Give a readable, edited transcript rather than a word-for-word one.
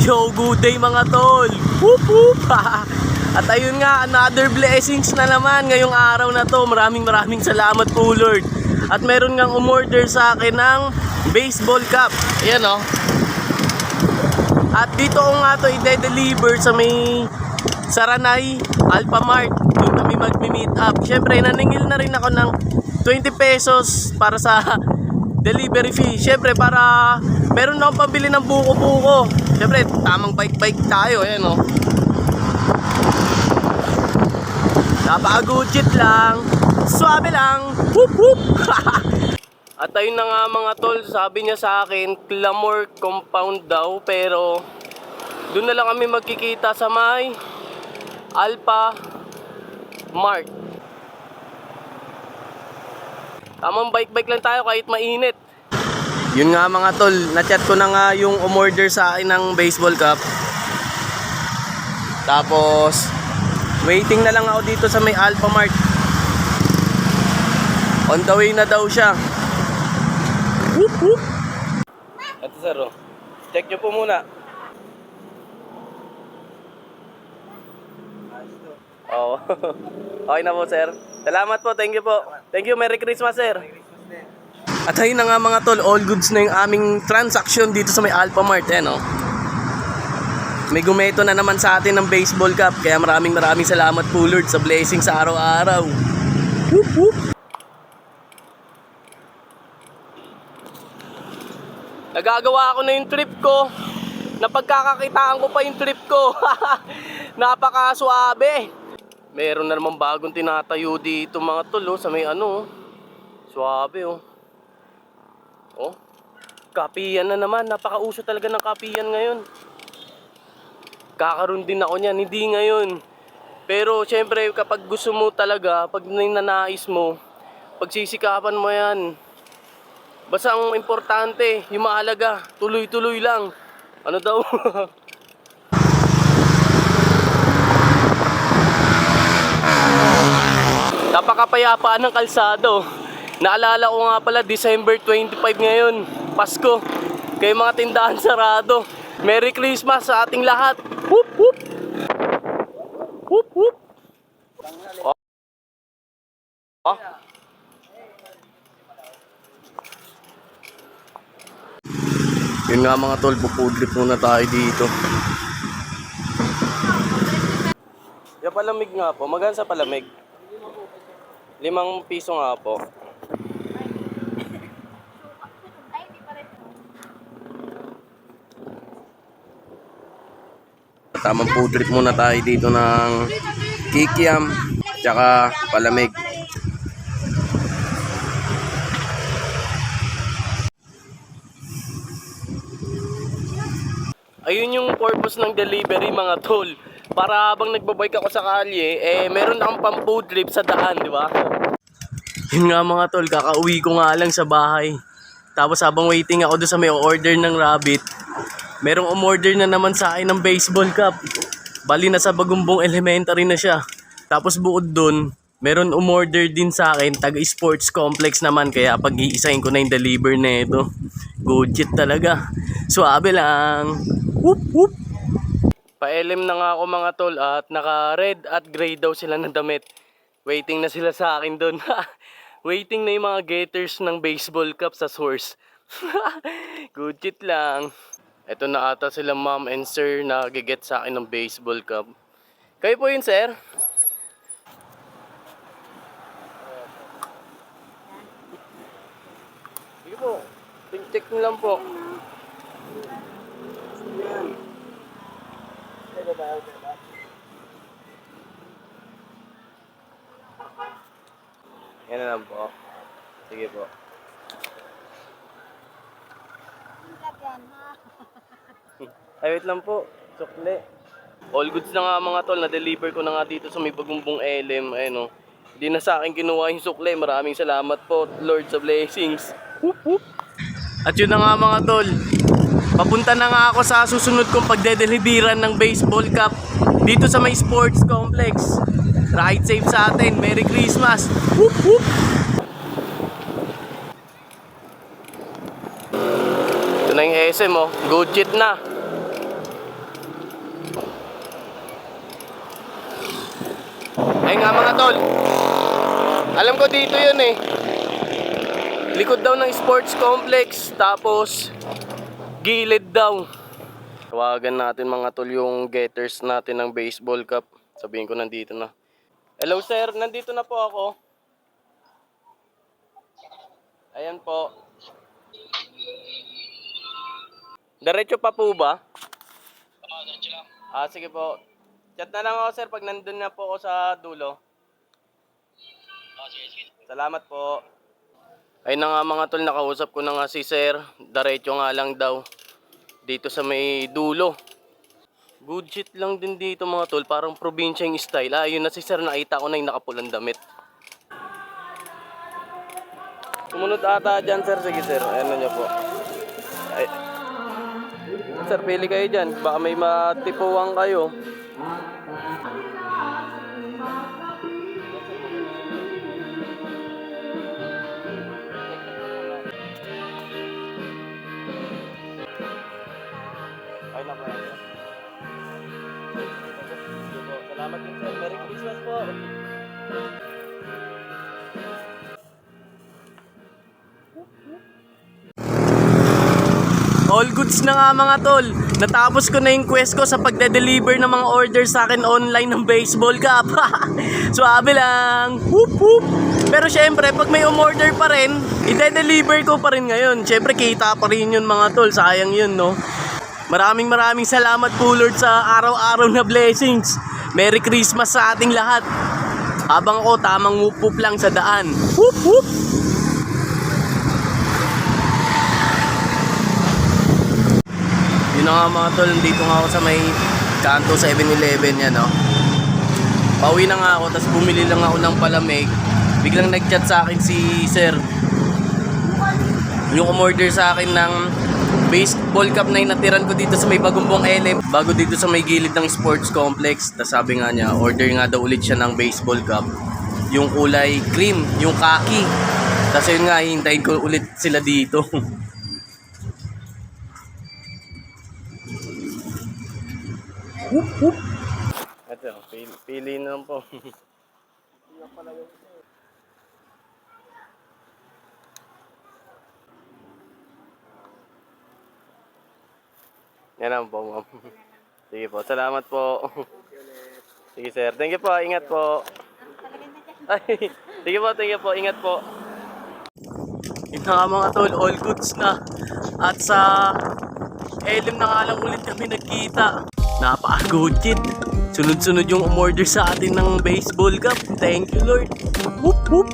Yo, good day mga tol. Whoop whoop. At ayun nga, another blessings na naman ngayong araw na to. Maraming salamat po Lord. At meron ngang umorder sa akin ng baseball cap. Ayan o. At dito ko nga to i-deliver sa may Saranay Alphamart. Doon kami magmi-meet up. Siyempre naningil na rin ako ng 20 pesos para sa delivery fee. Siyempre para meron na akong pambili ng buko-buko. Siyempre tamang bike-bike tayo. Ayan o. Napaka-gudget lang. Suabe lang. Whoop whoop. At ayun na nga mga tol, sabi niya sa akin Clamor compound daw, pero doon na lang kami magkikita sa may Alpha Mart. Tamang bike-bike lang tayo kahit mainit. Yun nga mga tol, na-chat ko na nga yung umorder sa akin ng baseball cap. Tapos waiting na lang ako dito sa may Alpha Mart. On the way na daw siya. Whoop whoop. Ito sir, oh. Check nyo po muna. Oo. Okay na po sir. Salamat po, thank you po. Thank you, Merry Christmas sir. At ayun na nga mga tol, all goods na yung aming transaction dito sa may Alpha Mart. Ayan, oh. May gumeto na naman sa atin ng baseball cap. Kaya maraming salamat po Lord sa blessing sa araw-araw. Whoop whoop. Nagagawa ako na yung trip ko. Napagkakakitaan ko pa yung trip ko. Napaka-suabe. Meron na naman bagong tinatayo dito mga tol, oh, sa may ano. Suabe oh. Oh. Kapiyan na naman. Napakauso talaga ng kapiyan ngayon. Kakaroon din ako niyan, hindi ngayon. Pero syempre kapag gusto mo talaga, pag nanais mo, pagsisikapan mo yan. Basta ang importante, yung mahalaga, tuloy-tuloy lang. Ano daw? Napakapayapaan ng kalsado. Naalala ko nga pala, December 25 ngayon, Pasko. Kaya mga tindahan sarado. Merry Christmas sa ating lahat. Whoop whoop. Whoop whoop. Oh. Oh. Yun nga mga tol, pupudlip muna tayo dito. Yung palamig nga po, magkano sa palamig? 5 piso nga po. Tamang pudlip muna tayo dito ng kikiam tsaka palamig. Ayun yung purpose ng delivery mga tol. Para habang nagbabike ako sa kalye, meron akong pang-food trip sa daan, di ba? Yun nga mga tol, kakauwi ko nga lang sa bahay. Tapos habang waiting ako doon sa may order ng rabbit, merong umorder na naman sa akin ng baseball cap. Bali na sa Bagumbong Elementary na siya. Tapos bukod doon, meron umorder din sa akin, taga-sports complex naman. Kaya pag-iisahin ko na yung deliver na ito. Gudget talaga. Suabe lang. Whoop whoop. Pa-LM na nga ako mga tol at naka-red at gray daw sila ng damit. Waiting na sila sa akin doon. Waiting na yung mga getters ng baseball cap sa source. Good shit lang. Ito na ata sila ma'am and sir na giget sa akin ng baseball cap. Kayo po yun sir? Sige po. Check nyo lang po. Yan na lang po. Sige po. Ay wait lang po. Sukle. All goods na nga mga tol. Na-deliver ko na nga dito sa may Bagumbong LM. Ayun o. Hindi na sa akin kinuha yung sukle. Maraming salamat po Lord sa blessings. Whoop whoop. At yun na nga mga tol. Papunta na nga ako sa susunod kong pagdedeliveran ng baseball cap dito sa may sports complex. Ride safe sa atin. Merry Christmas. Whoop whoop. Ito na yung SM oh. Good shit na. Ayun nga mga tol. Alam ko dito yun eh. Likod daw ng sports complex. Tapos gilid daw. Tawagan natin mga tol yung getters natin ng baseball cap. Sabihin ko nandito na. Hello sir, nandito na po ako. Ayan po. Diretso pa po ba? Oo, diretso lang. Sige po. Chat na lang ako sir pag nandun na po ako sa dulo. Oo, sige. Salamat po. Ayun na nga mga tol, nakausap ko na nga si sir. Diretso nga lang daw. Dito sa may dulo. Good shit lang din dito mga tol. Parang probinsya yung style. Ayun na si sir, nakita ko na yung nakapulang damit. Sumunod ata dyan sir. Sige sir, ano nyo po. Ay. Sir, pili kayo dyan. Baka may matipuwang kayo. Ay na po yan sir. Salamat din sir. Merry Christmas po. All goods na nga mga tol. Natapos ko na yung quest ko sa pagde-deliver ng mga order sa akin online ng baseball cap. Suabe lang. Whoop whoop. Pero syempre, pag may umorder pa rin, ide-deliver ko pa rin ngayon. Syempre, kita pa rin yun mga tol. Sayang yun, no? Maraming salamat po Lord sa araw-araw na blessings. Merry Christmas sa ating lahat. Habang ako tamang whoop whoop lang sa daan. Whoop whoop. Yun na nga mga tol, dito nga ako sa may kanto 7-Eleven yan, no? Pauwi na nga ako, tapos bumili lang ako ng palamig. Biglang nag-chat sa akin si sir. Yung umorder sa akin ng baseball cap na inatiran ko dito sa may Bagumbong LM, bago dito sa may gilid ng sports complex. Tapos sabi nga niya, order nga daw ulit siya ng baseball cap. Yung kulay cream, yung khaki. Tapos yun nga, hintayin ko ulit sila dito. Whoop, whoop. Ito, pili na lang po. Yan lang po, ma'am. Sige po, salamat po. Sige sir, thank you po, ingat po. Ay, sige po, ingat po. Yun na nga mga tol, all goods na. At sa LM na nga lang ulit kami nagkita. Napaka-good kid. Sunod-sunod yung umorder sa atin ng baseball cap. Thank you Lord. Whoop whoop.